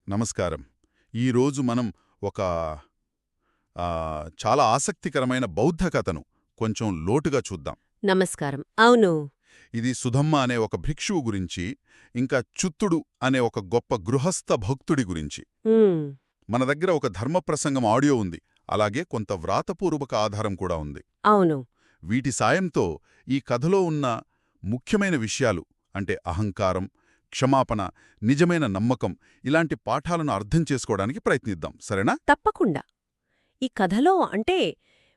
నమస్కారం. ఈరోజు మనం ఒక చాలా ఆసక్తికరమైన బౌద్ధ కథను కొంచెం లోటుగా చూద్దాం. నమస్కారం. అవును. ఇది సుధమ్మ అనే ఒక భిక్షువు గురించి, ఇంకా చుత్తుడు అనే ఒక గొప్ప గృహస్థ భక్తుడి గురించి. ఉమ్, మన దగ్గర ఒక ధర్మప్రసంగం ఆడియో ఉంది, అలాగే కొంత వ్రాతపూర్వక ఆధారం కూడా ఉంది. అవును. వీటి సాయంతో ఈ కథలో ఉన్న ముఖ్యమైన విషయాలు అంటే అహంకారం, క్షమాపణ, నిజమైన నమ్మకం ఇలాంటి పాఠాలను అర్థం చేసుకోవడానికి ప్రయత్నిద్దాం, సరేనా? తప్పకుండా. ఈ కథలో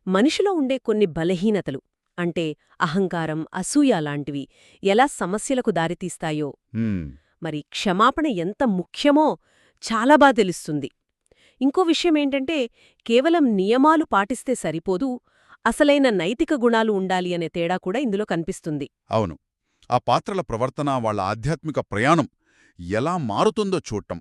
మనిషిలో ఉండే కొన్ని బలహీనతలు అంటే అహంకారం, అసూయ లాంటివి ఎలా సమస్యలకు దారితీస్తాయో, హ్మ్, మరి క్షమాపణ ఎంత ముఖ్యమో చాలా తెలుస్తుంది. ఇంకో విషయమేంటంటే కేవలం నియమాలు పాటిస్తే సరిపోదు, అసలైన నైతిక గుణాలు ఉండాలి అనే తేడా కూడా ఇందులో కనిపిస్తుంది. అవును. ఆ పాత్రల ప్రవర్తన, వాళ్ళ ఆధ్యాత్మిక ప్రయాణం ఎలా మారుతుందో చూడటం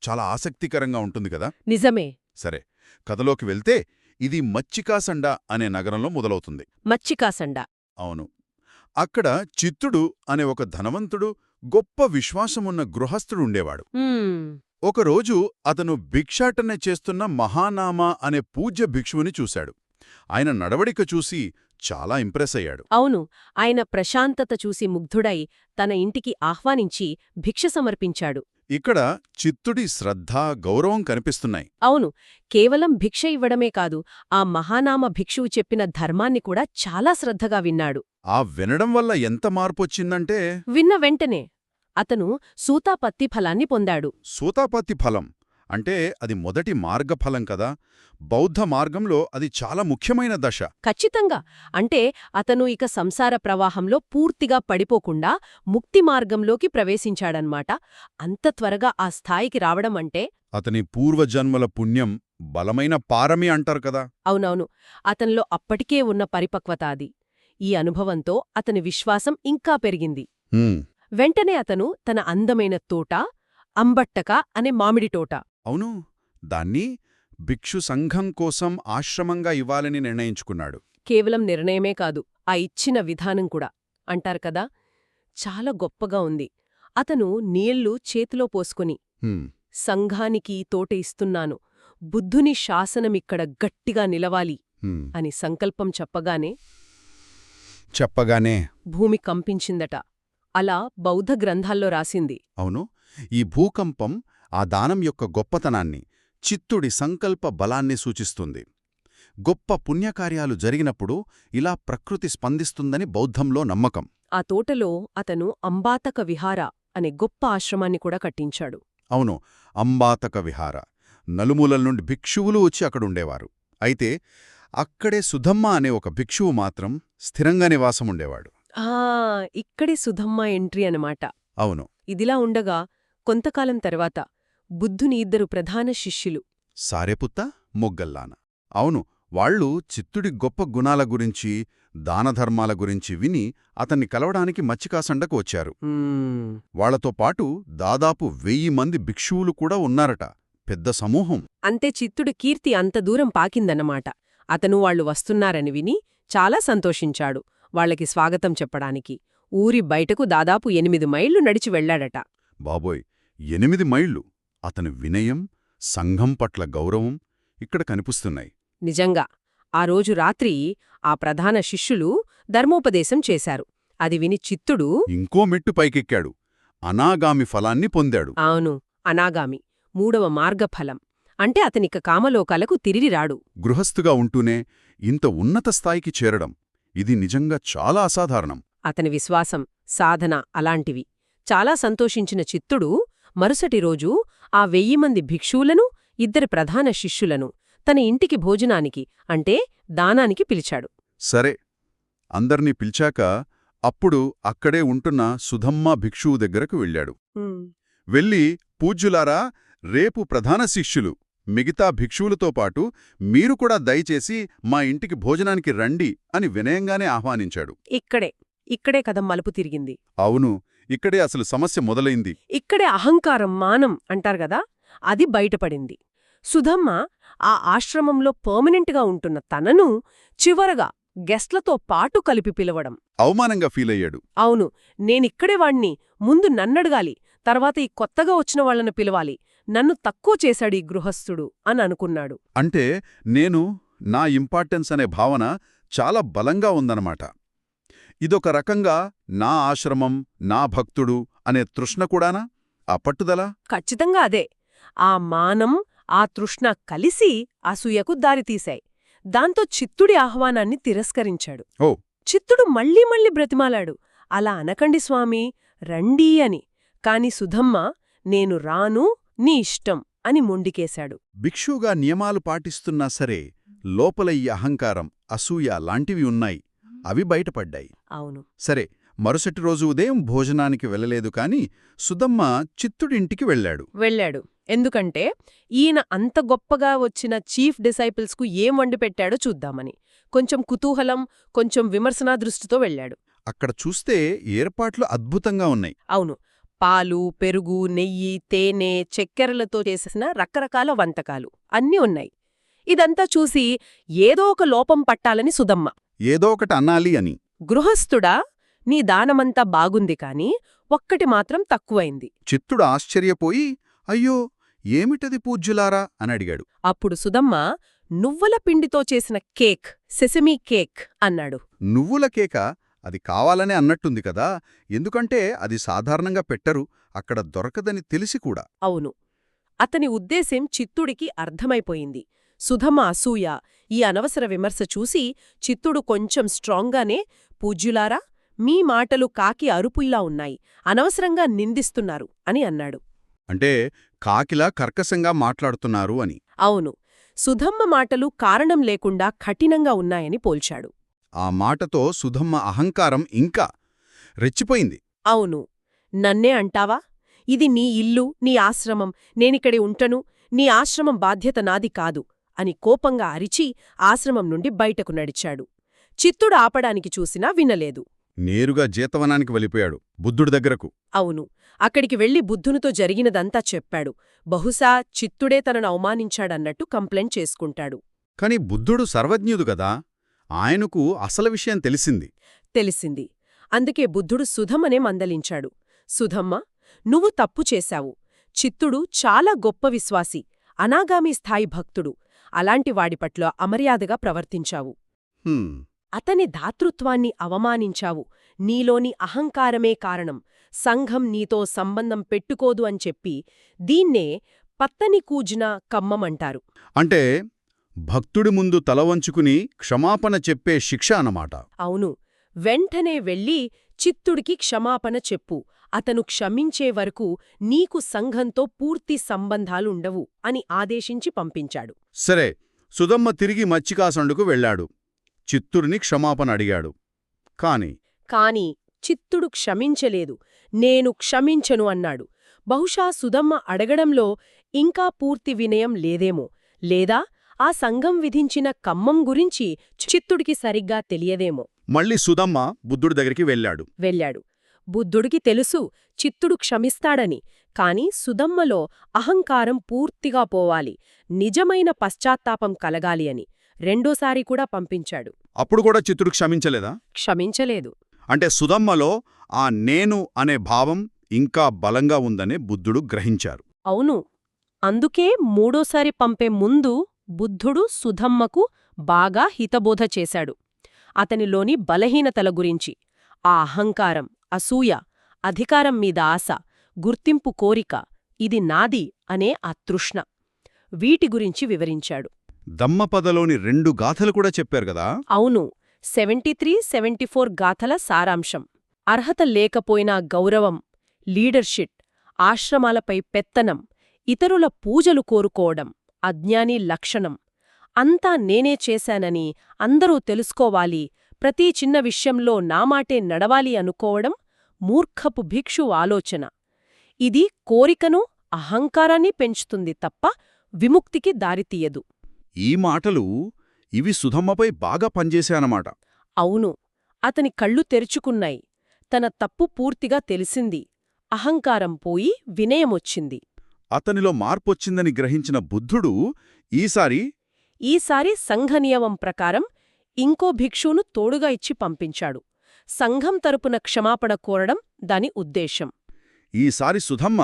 చాలా ఆసక్తికరంగా ఉంటుంది కదా. నిజమే. సరే, కథలోకి వెళ్తే ఇది మచ్చికాసండ అనే నగరంలో మొదలవుతుంది. మచ్చికాసండ. అవును. అక్కడ చిత్తుడు అనే ఒక ధనవంతుడు, గొప్ప విశ్వాసమున్న గృహస్థుడు ఉండేవాడు. ఉమ్, ఒకరోజు అతను భిక్షాటన చేస్తున్న మహానామా అనే పూజ్య భిక్షువుని చూశాడు. ఆయన నడవడిక చూసి చాలా ఇంప్రెస్ అయ్యాడు. అవును. ఆయన ప్రశాంతత చూసి ముగ్ధుడై తన ఇంటికి ఆహ్వానించి భిక్ష సమర్పించాడు. ఇక్కడ చిత్తుడి శ్రద్ధ, గౌరవం కనిపిస్తున్నాయి. అవును. కేవలం భిక్ష ఇవ్వడమే కాదు, ఆ మహానామ భిక్షువు చెప్పిన ధర్మాన్ని కూడా చాలా శ్రద్ధగా విన్నాడు. ఆ వినడం వల్ల ఎంత మార్పొచ్చిందంటే, విన్న వెంటనే అతను సూతాపత్తి ఫలాన్ని పొందాడు. సూతాపత్తి ఫలం అంటే అది మొదటి మార్గఫలం కదా. బౌద్ధ మార్గంలో అది చాలా ముఖ్యమైన దశ. ఖచ్చితంగా. అతను ఇక సంసార ప్రవాహంలో పూర్తిగా పడిపోకుండా ముక్తి మార్గంలోకి ప్రవేశించాడన్మాట. అంత త్వరగా ఆ స్థాయికి రావడమంటే అతని పూర్వజన్మల పుణ్యం బలమైన పారమి అంటారు కదా. అవునవును. అతనిలో అప్పటికే ఉన్న పరిపక్వత అది. ఈ అనుభవంతో అతని విశ్వాసం ఇంకా పెరిగింది. హ్మ్, వెంటనే అతను తన అందమైన తోట, అంబట్టక అనే మామిడి తోట. అవును, దాన్ని భిక్షు సంఘం కోసం ఆశ్రమంగా ఇవ్వాలని నిర్ణయించుకున్నాడు. కేవలం నిర్ణయమే కాదు, ఆ ఇచ్చిన విధానం కూడా. అంటారు కదా, చాలా గొప్పగా ఉంది. అతను నీళ్లు చేతిలో పోసుకుని, హ్మ్, సంఘానికి తోట ఇస్తున్నాను, బుద్ధుని శాసనమిక్కడ గట్టిగా నిలవాలి హ్మ్. అని సంకల్పం చెప్పగానే భూమి కంపించిందట. అలా బౌద్ధ గ్రంథాల్లో రాసింది. అవును, ఈ భూకంపం ఆ దానం యొక్క గొప్పతనాన్ని, చిత్తుడి సంకల్ప బలాన్ని సూచిస్తుంది. గొప్ప పుణ్యకార్యాలు జరిగినప్పుడు ఇలా ప్రకృతి స్పందిస్తుందని బౌద్ధంలో నమ్మకం. ఆ తోటలో అతను అంబాతక విహార అనే గొప్ప ఆశ్రమాన్ని కూడా కట్టించాడు. అవును, అంబాతక విహార. నలుమూలల నుండి భిక్షువులు వచ్చి అక్కడుండేవారు. అయితే అక్కడే సుధమ్మ అనే ఒక భిక్షువు మాత్రం స్థిరంగా నివాసముండేవాడు. ఇక్కడే సుధమ్మ ఎంట్రీ అనమాట. అవును. ఇదిలా ఉండగా కొంతకాలం తర్వాత బుద్ధుని ఇద్దరు ప్రధాన శిష్యులు సారెపుత్త, మొగ్గల్లాన. అవును, వాళ్ళు చిత్తుడి గొప్ప గుణాల గురించి, దానధర్మాల గురించి విని అతన్ని కలవడానికి మచ్చికాసండకు వచ్చారు. వాళ్లతో పాటు దాదాపు 1000 మంది భిక్షువులు కూడా ఉన్నారట. పెద్ద సమూహం. అంతే చిత్తుడి కీర్తి అంత దూరం పాకిందన్నమాట. అతను వాళ్లు వస్తున్నారని విని చాలా సంతోషించాడు. వాళ్లకి స్వాగతం చెప్పడానికి ఊరి బయటకు దాదాపు 8 మైళ్లు నడిచి వెళ్లాడట. బాబోయ్, 8 మైళ్లు! అతని వినయం, సంఘం పట్ల గౌరవం ఇక్కడ కనిపిస్తున్నాయి. నిజంగా. ఆ రోజు రాత్రి ఆ ప్రధాన శిష్యులు ధర్మోపదేశం చేశారు. అది విని చిత్తుడు ఇంకో మెట్టు పైకెక్కాడు. అనాగామి ఫలాన్ని పొందాడు. అవును, అనాగామి, 3వ మార్గఫలం. అతనిక కామలోకాలకు తిరిగి రాడు. గృహస్థుగా ఉంటూనే ఇంత ఉన్నత స్థాయికి చేరడం, ఇది నిజంగా చాలా అసాధారణం. అతని విశ్వాసం, సాధన అలాంటివి. చాలా సంతోషించిన చిత్తుడు మరుసటి రోజు ఆ 1000 మంది భిక్షువులను, 2 ప్రధాన శిష్యులను తన ఇంటికి భోజనానికి దానానికి పిలిచాడు. సరే, అందర్నీ పిలిచాక అప్పుడు అక్కడే ఉంటున్న సుధమ్మ భిక్షువు దగ్గరకు వెళ్ళాడు. వెళ్ళి, పూజ్యులారా, రేపు ప్రధాన శిష్యులు మిగతా భిక్షువులతో పాటు మీరు కూడా దయచేసి మా ఇంటికి భోజనానికి రండి అని వినయంగానే ఆహ్వానించాడు. ఇక్కడే కథ మలుపు తిరిగింది. అవును, ఇక్కడే అసలు సమస్య మొదలైంది. ఇక్కడే అహంకారం, మానం అంటారు గదా, అది బయటపడింది. సుధమ్మ ఆ ఆశ్రమంలో పర్మనెంట్గా ఉంటున్న తనను చివరగా గెస్ట్లతో పాటు కలిపి పిలవడం అవమానంగా ఫీలయ్యాడు. అవును, నేనిక్కడే వాణ్ణి, ముందు నన్నడగాలి, తర్వాత ఈ కొత్తగా వచ్చిన వాళ్లను పిలవాలి, నన్ను తక్కువ చేశాడు ఈ గృహస్థుడు అని అనుకున్నాడు. అంటే నేను నా ఇంపార్టెన్స్ అనే భావన చాలా బలంగా ఉందన్నమాట. ఇదొక రకంగా నా ఆశ్రమం, నా భక్తుడు అనే తృష్ణ కూడానా? ఆ పట్టుదల? ఖచ్చితంగా అదే. ఆ మానం, ఆ తృష్ణ కలిసి అసూయకు దారితీశాయి. దాంతో చిత్తుడి ఆహ్వానాన్ని తిరస్కరించాడు. ఓ చిత్తుడు మళ్ళీ మళ్ళీ బ్రతిమాలాడు, అలా అనకండి స్వామీ, రండీ అని. కాని సుధమ్మ, నేను రాను, నీ ఇష్టం అని మొండికేశాడు. భిక్షువుగా నియమాలు పాటిస్తున్నా సరే లోపల ఈ అహంకారం, అసూయ లాంటివి ఉన్నాయి. అవి బయటపడ్డాయి. అవును. సరే, మరుసటి రోజు ఉదయం భోజనానికి వెళ్ళలేదు కాని సుధమ్మ చిత్తుడింటికి వెళ్ళాడు. ఎందుకంటే ఈయన అంత గొప్పగా వచ్చిన చీఫ్ డిసైపుల్స్కు ఏం వండిపెట్టాడో చూద్దామని. కొంచెం కుతూహలం, కొంచెం విమర్శనా దృష్టితో వెళ్ళాడు. అక్కడ చూస్తే ఏర్పాట్లు అద్భుతంగా ఉన్నాయి. అవును. పాలు, పెరుగు, నెయ్యి, తేనె, చక్కెరలతో చేసిన రకరకాల వంటకాలు అన్నీ ఉన్నాయి. ఇదంతా చూసి ఏదో ఒక లోపం పట్టాలని సుధమ్మ. ఏదో ఒకటి అన్నాలి అని. గృహస్థుడా, నీ దానమంతా బాగుంది కాని ఒక్కటి మాత్రం తక్కువైంది. చిత్తుడు ఆశ్చర్యపోయి, అయ్యో ఏమిటది పూజ్యులారా అని అడిగాడు. అప్పుడు సుధమ్మ, నువ్వుల పిండితో చేసిన కేక్, సెసమీ కేక్ అన్నాడు. నువ్వుల కేక? అది కావాలనే అన్నట్టుంది కదా, ఎందుకంటే అది సాధారణంగా పెట్టరు, అక్కడ దొరకదని తెలిసి కూడా. అవును. అతని ఉద్దేశం చిత్తుడికి అర్థమైపోయింది. సుధమ్మ అసూయ, ఈ అనవసర విమర్శ చూసి చిత్తుడు కొంచెం స్ట్రాంగ్గానే, పూజ్యులారా, మీ మాటలు కాకి అరుపుల్లా ఉన్నాయి, అనవసరంగా నిందిస్తున్నారు అని అన్నాడు. అంటే కాకిలా కర్కశంగా మాట్లాడుతున్నారు అని. అవును. సుధమ్మ మాటలు కారణం లేకుండా కఠినంగా ఉన్నాయని పోల్చాడు. ఆ మాటతో సుధమ్మ అహంకారం ఇంకా రెచ్చిపోయింది. అవును. నన్నే అంటావా? ఇది నీ ఇల్లు, నీ ఆశ్రమం, నేనిక్కడి ఉంటను, నీ ఆశ్రమం బాధ్యత నాది కాదు అని కోపంగా అరిచి ఆశ్రమం నుండి బయటకు నడిచాడు. చిత్తుడు ఆపడానికి చూసినా వినలేదు. నేరుగా జీతవనానికి వెళ్ళిపోయాడు, బుద్ధుడి దగ్గరకు. అవును. అక్కడికి వెళ్లి బుద్ధునితో జరిగినదంతా చెప్పాడు. బహుశా చిత్తుడే తనను అవమానించాడన్నట్టు కంప్లైంట్ చేసుకుంటాడు. కాని బుద్ధుడు సర్వజ్ఞుడు గదా, ఆయనకు అసలు విషయం తెలిసింది. అందుకే బుద్ధుడు సుధమ్మనే మందలించాడు. సుధమ్మ, నువ్వు తప్పు చేశావు. చిత్తుడు చాలా గొప్ప విశ్వాసి, అనాగామి స్థాయి భక్తుడు. అలాంటి వాడిపట్ల అమర్యాదగా ప్రవర్తించావు. అతని దాతృత్వాన్ని అవమానించావు. నీలోని అహంకారమే కారణం. సంఘం నీతో సంబంధం పెట్టుకోదు అని చెప్పి దీన్నే పత్తని కూజిన కమ్మమంటారు. అంటే భక్తుడి ముందు తలవంచుకుని క్షమాపణ చెప్పే శిక్ష అన్నమాట. అవును. వెంటనే వెళ్ళి చిత్తుడికి క్షమాపణ చెప్పు, అతను క్షమించే వరకు నీకు సంఘంతో పూర్తి సంబంధాలుండవు అని ఆదేశించి పంపించాడు. సరే, సుధమ్మ తిరిగి మచ్చికాసండుకు వెళ్ళాడు. చిత్తుడిని క్షమాపణ అడిగాడు. కాని చిత్తుడు క్షమించలేదు. నేను క్షమించను అన్నాడు. బహుశా సుధమ్మ అడగడంలో ఇంకా పూర్తి వినయం లేదేమో, లేదా ఆ సంఘం విధించిన కమ్మం గురించి చిత్తుడికి సరిగ్గా తెలియదేమో. మళ్ళీ సుధమ్మ బుద్ధుడి దగ్గరికి వెళ్ళాడు. బుద్ధుడికి తెలుసు చిత్తుడు క్షమిస్తాడని. కాని సుధమ్మలో అహంకారం పూర్తిగా పోవాలి, నిజమైన పశ్చాత్తాపం కలగాలి అని రెండోసారి కూడా పంపించాడు. అప్పుడు కూడా చిత్తుడు క్షమించలేదా? క్షమించలేదు. అంటే సుధమ్మలో ఆ నేను అనే భావం ఇంకా బలంగా ఉందనే బుద్ధుడు గ్రహించారు. అవును. అందుకే మూడోసారి పంపే ముందు బుద్ధుడు సుధమ్మకు బాగా హితబోధ చేశాడు. అతనిలోని బలహీనతల గురించి, ఆ అహంకారం, అసూయ, అధికారం మీద ఆశ, గుర్తింపు కోరిక, ఇది నాది అనే ఆ తృష్ణ, వీటి గురించి వివరించాడు. దమ్మపదలోని 2 గాథలు కూడా చెప్పారు గదా? అవును. 73, 74 గాథల సారాంశం. అర్హత లేకపోయినా గౌరవం, లీడర్షిప్, ఆశ్రమాలపై పెత్తనం, ఇతరుల పూజలు కోరుకోవడం, అజ్ఞాని లక్షణం, అంతా నేనే చేశానని అందరూ తెలుసుకోవాలి, ప్రతి చిన్న విషయంలో నామాటే నడవాలి అనుకోవడం మూర్ఖపు భిక్షు ఆలోచన. ఇది కోరికను, అహంకారాన్ని పెంచుతుంది తప్ప విముక్తికి దారితీయదు. ఈ మాటలు ఇవి సుధమ్మపై బాగా పనిచేశాయన్నమాట. అవును. అతని కళ్ళు తెరుచుకున్నాయి. తన తప్పు పూర్తిగా తెలిసింది. అహంకారం పోయి వినయమొచ్చింది. అతనిలో మార్పొచ్చిందని గ్రహించిన బుద్ధుడు ఈసారి సంఘనియమం ప్రకారం ఇంకో భిక్షువును తోడుగా ఇచ్చి పంపించాడు. సంఘం తరపున క్షమాపణ కోరడం దాని ఉద్దేశం. ఈసారి సుధమ్మ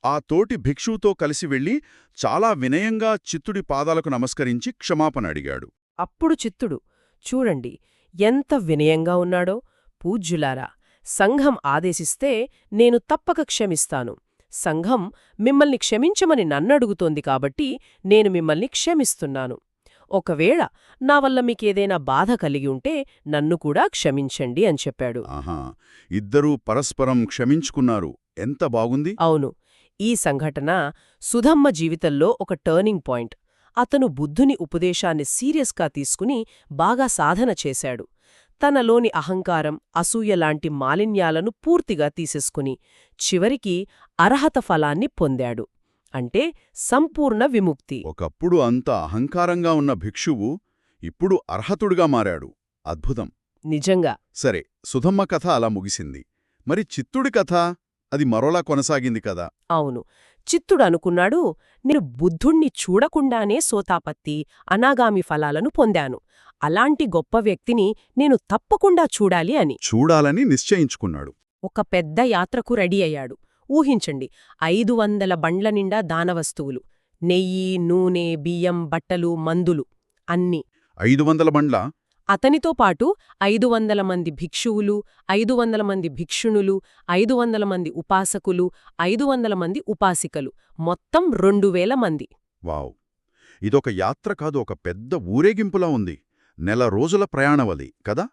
ఆ తోటి భిక్షువుతో కలిసి వెళ్లి చాలా వినయంగా చిత్తుడి పాదాలకు నమస్కరించి క్షమాపణ అడిగాడు. అప్పుడు చిత్తుడు, చూడండి ఎంత వినయంగా ఉన్నాడో. పూజ్యులారా, సంఘం ఆదేశిస్తే నేను తప్పక క్షమిస్తాను. సంఘం మిమ్మల్ని క్షమించమని నన్నడుగుతోంది కాబట్టి నేను మిమ్మల్ని క్షమిస్తున్నాను. ఒకవేళ నా వల్ల మీకేదైనా బాధ కలిగి ఉంటే నన్ను కూడా క్షమించండి అని చెప్పాడు. ఆహా, ఇద్దరూ పరస్పరం క్షమించుకున్నారు. ఎంత బాగుంది! అవును, ఈ సంఘటన సుధమ్మ జీవితంలో ఒక టర్నింగ్ పాయింట్. అతను బుద్ధుని ఉపదేశాన్ని సీరియస్గా తీసుకుని బాగా సాధన చేశాడు. తనలోని అహంకారం, అసూయలాంటి మాలిన్యాలను పూర్తిగా తీసేసుకుని చివరికి అర్హత ఫలాన్ని పొందాడు. అంటే సంపూర్ణ విముక్తి. ఒకప్పుడు అంత అహంకారంగా ఉన్న భిక్షువు ఇప్పుడు అర్హతుడుగా మారాడు. అద్భుతం. నిజంగా. సరే, సుధమ్మ కథ అలా ముగిసింది. మరి చిత్తుడి కథ? అది మరోలా కొనసాగింది కదా. అవును, చిత్తుడు అనుకున్నాడు, నేను బుద్ధుణ్ణి చూడకుండానే సోతాపత్తి, అనాగామి ఫలాలను పొందాను. అలాంటి గొప్ప వ్యక్తిని నేను తప్పకుండా చూడాలి అని. చూడాలని నిశ్చయించుకున్నాడు. ఒక పెద్ద యాత్రకు రెడీ అయ్యాడు. ఊహించండి, 500 బండ్ల నిండా దానవస్తువులు, నెయ్యి, నూనె, బియ్యం, బట్టలు, మందులు అన్నీ. 500 బండ్ల? అతనితో పాటు 500 మంది భిక్షువులు, 500 మంది భిక్షుణులు, 500 మంది ఉపాసకులు, 500 మంది ఉపాసికలు, మొత్తం 2000 మంది. వావ్! ఇదొక యాత్ర కాదు, ఒక పెద్ద ఊరేగింపులా ఉంది. నెల రోజుల ప్రయాణవది కదా.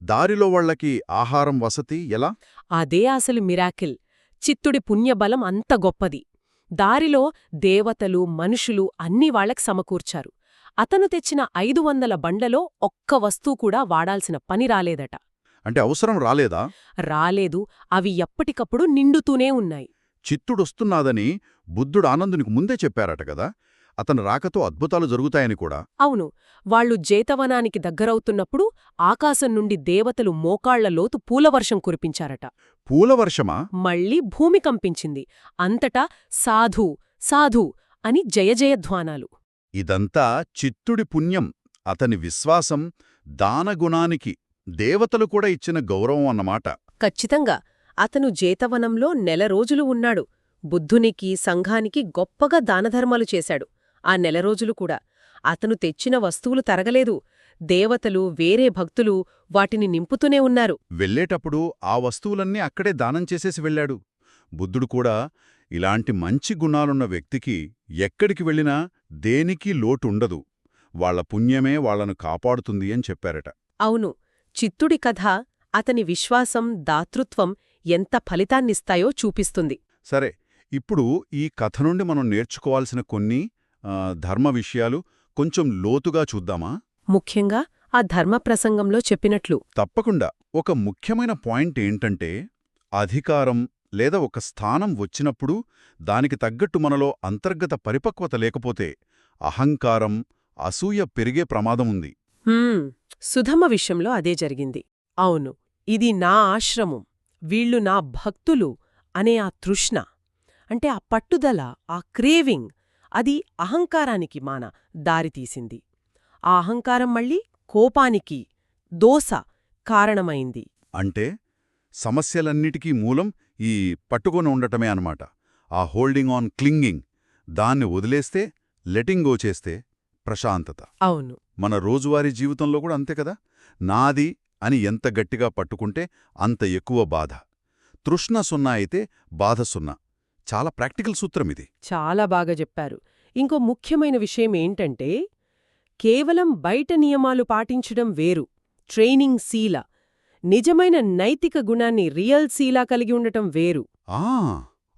దారిలో వాళ్లకి ఆహారం, వసతి ఎలా? అదే అసలు మిరాకిల్. చిత్తుడి పుణ్యబలం అంత గొప్పది. దారిలో దేవతలు, మనుషులు అన్నీ వాళ్లకి సమకూర్చారు. అతను తెచ్చిన 500 బండ్లలో ఒక్క వస్తువు కూడా వాడాల్సిన పని రాలేదట. అంటే అవసరం రాలేదా? రాలేదు. అవి ఎప్పటికప్పుడు నిండుతూనే ఉన్నాయి. చిత్తుడొస్తున్నాదని బుద్ధుడు ఆనందునికి ముందే చెప్పారట కదా. అతను రాకతో అద్భుతాలు జరుగుతాయని కూడా. అవును, వాళ్లు జేతవనానికి దగ్గరవుతున్నప్పుడు ఆకాశం నుండి దేవతలు మోకాళ్ల లోతు పూలవర్షం కురిపించారట. పూలవర్షమా? మళ్ళీ భూమి కంపించింది. అంతటా సాధు సాధు అని జయజయధ్వానాలు. ఇదంతా చిత్తుడి పుణ్యం, అతని విశ్వాసం, దానగుణానికి దేవతలు కూడా ఇచ్చిన గౌరవం అన్నమాట. ఖచ్చితంగా. అతను జేతవనంలో 1 నెల రోజులు ఉన్నాడు. బుద్ధునికి, సంఘానికి గొప్పగా దానధర్మాలు చేశాడు. ఆ 1 నెల రోజులు కూడా అతను తెచ్చిన వస్తువులు తరగలేదు. దేవతలు, వేరే భక్తులు వాటిని నింపుతూనే ఉన్నారు. వెళ్ళేటప్పుడు ఆ వస్తువులన్నీ అక్కడే దానం చేసేసి వెళ్ళాడు. బుద్ధుడు కూడా ఇలాంటి మంచి గుణాలున్న వ్యక్తికి ఎక్కడికి వెళ్ళినా దేనికి లోటుండదు, వాళ్ల పుణ్యమే వాళ్లను కాపాడుతుంది అని చెప్పారట. అవును, చిత్తుడి కథ అతని విశ్వాసం, దాతృత్వం ఎంత ఫలితాన్నిస్తాయో చూపిస్తుంది. సరే, ఇప్పుడు ఈ కథ నుండి మనం నేర్చుకోవాల్సిన కొన్ని ధర్మ విషయాలు కొంచెం లోతుగా చూద్దామా? ముఖ్యంగా ఆ ధర్మ ప్రసంగంలో చెప్పినట్లు. తప్పకుండా. ఒక ముఖ్యమైన పాయింట్ ఏంటంటే, అధికారం లేదా ఒక స్థానం వచ్చినప్పుడు దానికి తగ్గట్టు మనలో అంతర్గత పరిపక్వత లేకపోతే అహంకారం, అసూయ పెరిగే ప్రమాదముంది. సుధమ్మ విషయంలో అదే జరిగింది. అవును, ఇది నా ఆశ్రమం, వీళ్లు నా భక్తులు అనే ఆ తృష్ణ, అంటే ఆ పట్టుదల, ఆ క్రేవింగ్, అది అహంకారానికి దారితీసింది. ఆ అహంకారం మళ్ళీ కోపానికి, దోస కారణమైంది. అంటే సమస్యలన్నిటికీ మూలం ఈ పట్టుకొని ఉండటమే అన్నమాట. ఆ హోల్డింగ్ ఆన్, క్లింగింగ్, దాన్ని వదిలేస్తే, లెటింగ్ గో చేస్తే ప్రశాంతత. అవును, మన రోజువారీ జీవితంలో కూడా అంతే కదా. నాది అని ఎంత గట్టిగా పట్టుకుంటే అంత ఎక్కువ బాధ. తృష్ణ 0 అయితే బాధ 0. చాలా ప్రాక్టికల్ సూత్రం ఇది. చాలా బాగా చెప్పారు. ఇంకో ముఖ్యమైన విషయం ఏంటంటే, కేవలం బయట నియమాలు పాటించడం వేరు, ట్రైనింగ్ శీల, నిజమైన నైతిక గుణాన్ని రియల్ శీలా కలిగి ఉండటం వేరు.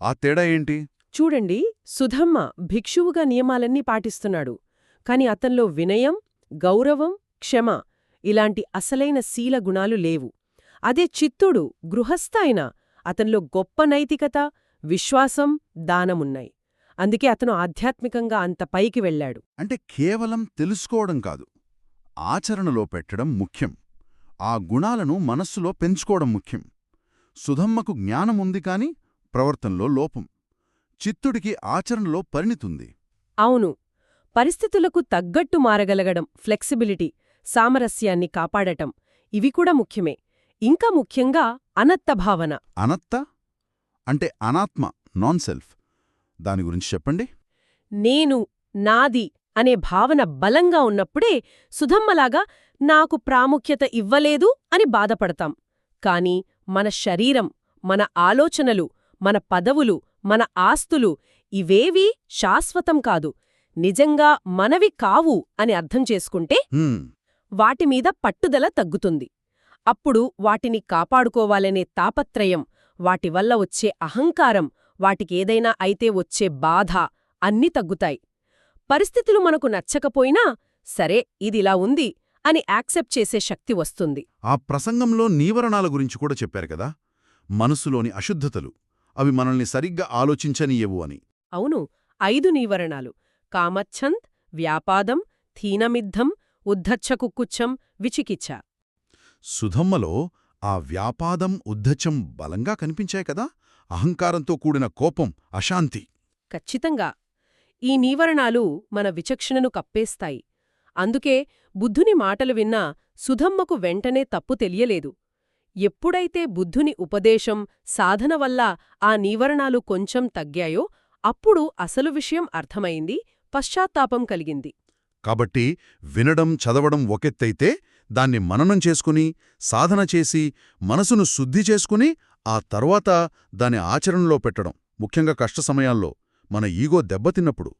ఆ తేడా ఏంటి? చూడండి, సుధమ్మ భిక్షువుగా నియమాలన్నీ పాటిస్తున్నాడు, కాని అతన్లో వినయం, గౌరవం, క్షమ ఇలాంటి అసలైన శీల గుణాలు లేవు. అదే చిత్తుడు గృహస్థ అయినా అతన్లో గొప్ప నైతికత, విశ్వాసం, దానమున్నాయి. అందుకే అతను ఆధ్యాత్మికంగా అంత పైకి వెళ్లాడు. అంటే కేవలం తెలుసుకోవడం కాదు, ఆచరణలో పెట్టడం ముఖ్యం. ఆ గుణాలను మనస్సులో పెంచుకోవడం ముఖ్యం. సుధమ్మకు జ్ఞానముంది కాని ప్రవర్తనలో లోపం. చిత్తుడికి ఆచరణలో పరిణితుంది. అవును, పరిస్థితులకు తగ్గట్టు మారగలగడం, ఫ్లెక్సిబిలిటీ, సామరస్యాన్ని కాపాడటం ఇవి కూడా ముఖ్యమే. ఇంకా ముఖ్యంగా అనత్త భావన. అనత్త అంటే అనాత్మ, నాన్ సెల్ఫ్. దాని గురించి చెప్పండి. నేను, నాది అనే భావన బలంగా ఉన్నప్పుడే సుధమ్మలాగా నాకు ప్రాముఖ్యత ఇవ్వలేదు అని బాధపడతాం. కాని మన శరీరం, మన ఆలోచనలు, మన పదవులు, మన ఆస్తులు ఇవేవీ శాశ్వతం కాదు, నిజంగా మనవి కావు అని అర్థం చేసుకుంటే వాటిమీద పట్టుదల తగ్గుతుంది. అప్పుడు వాటిని కాపాడుకోవాలనే తాపత్రయం, వాటివల్ల వచ్చే అహంకారం, వాటికేదైనా అయితే వచ్చే బాధ అన్నీ తగ్గుతాయి. పరిస్థితులు మనకు నచ్చకపోయినా సరే ఇదిలా ఉంది అని యాక్సెప్ట్ చేసే శక్తి వస్తుంది. ఆ ప్రసంగంలో నీవరణాల గురించి కూడా చెప్పారు కదా, మనసులోని అశుద్ధతలు, అవి మనల్ని సరిగ్గా ఆలోచించనీయవు అని. అవును, 5 నీవరణాలు: కామచ్ఛంద్, వ్యాపాదం, థీనమిద్ధం, ఉద్ధచ్చకుక్కుచ్చం, విచికిచ్చ. సుధమ్మలో ఆ వ్యాపాదం, ఉద్ధచ్చం బలంగా కనిపించాయి కదా, అహంకారంతో కూడిన కోపం, అశాంతి. ఖచ్చితంగా. ఈ నీవరణాలు మన విచక్షణను కప్పేస్తాయి. అందుకే బుద్ధుని మాటలు విన్నా సుధమ్మకు వెంటనే తప్పు తెలియలేదు. ఎప్పుడైతే బుద్ధుని ఉపదేశం, సాధన వల్ల ఆ నీవరణాలు కొంచెం తగ్గాయో అప్పుడు అసలు విషయం అర్థమైంది, పశ్చాత్తాపం కలిగింది. కాబట్టి వినడం, చదవడం ఒకెత్తైతే దాన్ని మననం చేసుకుని, సాధన చేసి, మనసును శుద్ధి చేసుకుని, ఆ తర్వాత దాని ఆచరణలో పెట్టడం, ముఖ్యంగా కష్ట సమయాల్లో, మన ఈగో దెబ్బతిన్నప్పుడు,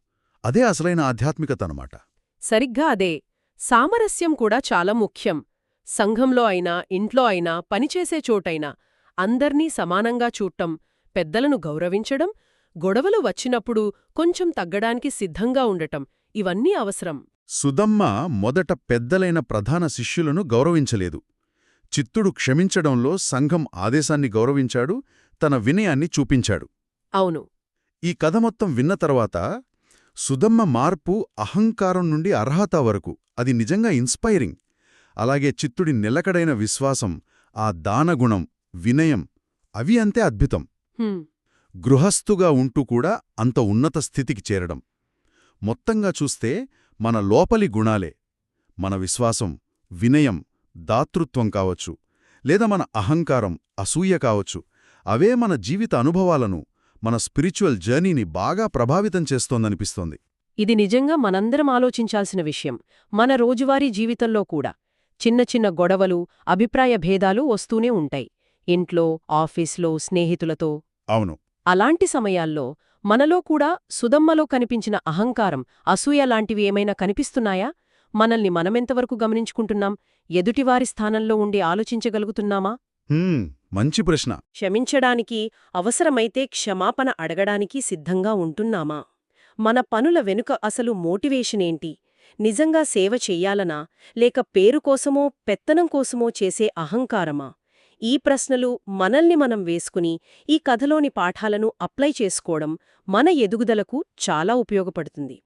అదే అసలైన ఆధ్యాత్మికతనమాట. సరిగ్గా అదే. సామరస్యం కూడా చాలా ముఖ్యం. సంఘంలో అయినా, ఇంట్లో అయినా, పనిచేసే చోటైనా అందర్నీ సమానంగా చూడటం, పెద్దలను గౌరవించడం, గొడవలు వచ్చినప్పుడు కొంచెం తగ్గడానికి సిద్ధంగా ఉండటం, ఇవన్నీ అవసరం. సుధమ్మ మొదట పెద్దలైన ప్రధాన శిష్యులను గౌరవించలేదు. చిత్తుడు క్షమించడంలో సంఘం ఆదేశాన్ని గౌరవించాడు, తన వినయాన్ని చూపించాడు. అవును. ఈ కథ మొత్తం విన్న తర్వాత సుధమ్మ మార్పు అహంకారం నుండి అర్హత వరకు, అది నిజంగా ఇన్స్పైరింగ్. అలాగే చిత్తుడి నిలకడైన విశ్వాసం, ఆ దానగుణం, వినయం, అవి అంతే అద్భుతం. గృహస్థుగా ఉంటూ కూడా అంత ఉన్నత స్థితికి చేరడం. మొత్తంగా చూస్తే మన లోపలి గుణాలే, మన విశ్వాసం, వినయం, దాతృత్వం కావచ్చు, లేదా మన అహంకారం, అసూయ కావచ్చు, అవే మన జీవిత అనుభవాలను, మన స్పిరిచువల్ జర్నీని బాగా ప్రభావితం చేస్తోందనిపిస్తోంది. ఇది నిజంగా మనందరం ఆలోచించాల్సిన విషయం. మన రోజువారీ జీవితంలో కూడా చిన్న చిన్న గొడవలు, అభిప్రాయ భేదాలు వస్తూనే ఉంటాయి. ఇంట్లో, ఆఫీస్లో, స్నేహితులతో. అవును. అలాంటి సమయాల్లో మనలో కూడా సుధమ్మలో కనిపించిన అహంకారం, అసూయ లాంటివి ఏమైనా కనిపిస్తున్నాయా? మనల్ని మనమెంతవరకు గమనించుకుంటున్నాం? ఎదుటివారి స్థానంలో ఉండి ఆలోచించగలుగుతున్నామా? మంచి ప్రశ్న. క్షమించడానికి, అవసరమైతే క్షమాపణ అడగడానికి సిద్ధంగా ఉంటున్నామా? మన పనుల వెనుక అసలు మోటివేషనేంటి? నిజంగా సేవ చెయ్యాలనా, లేక పేరు కోసమో పెత్తనం కోసమో చేసే అహంకారమా? ఈ ప్రశ్నలు మనల్ని మనం వేసుకుని ఈ కథలోని పాఠాలను అప్లై చేసుకోవడం మన ఎదుగుదలకు చాలా ఉపయోగపడుతుంది.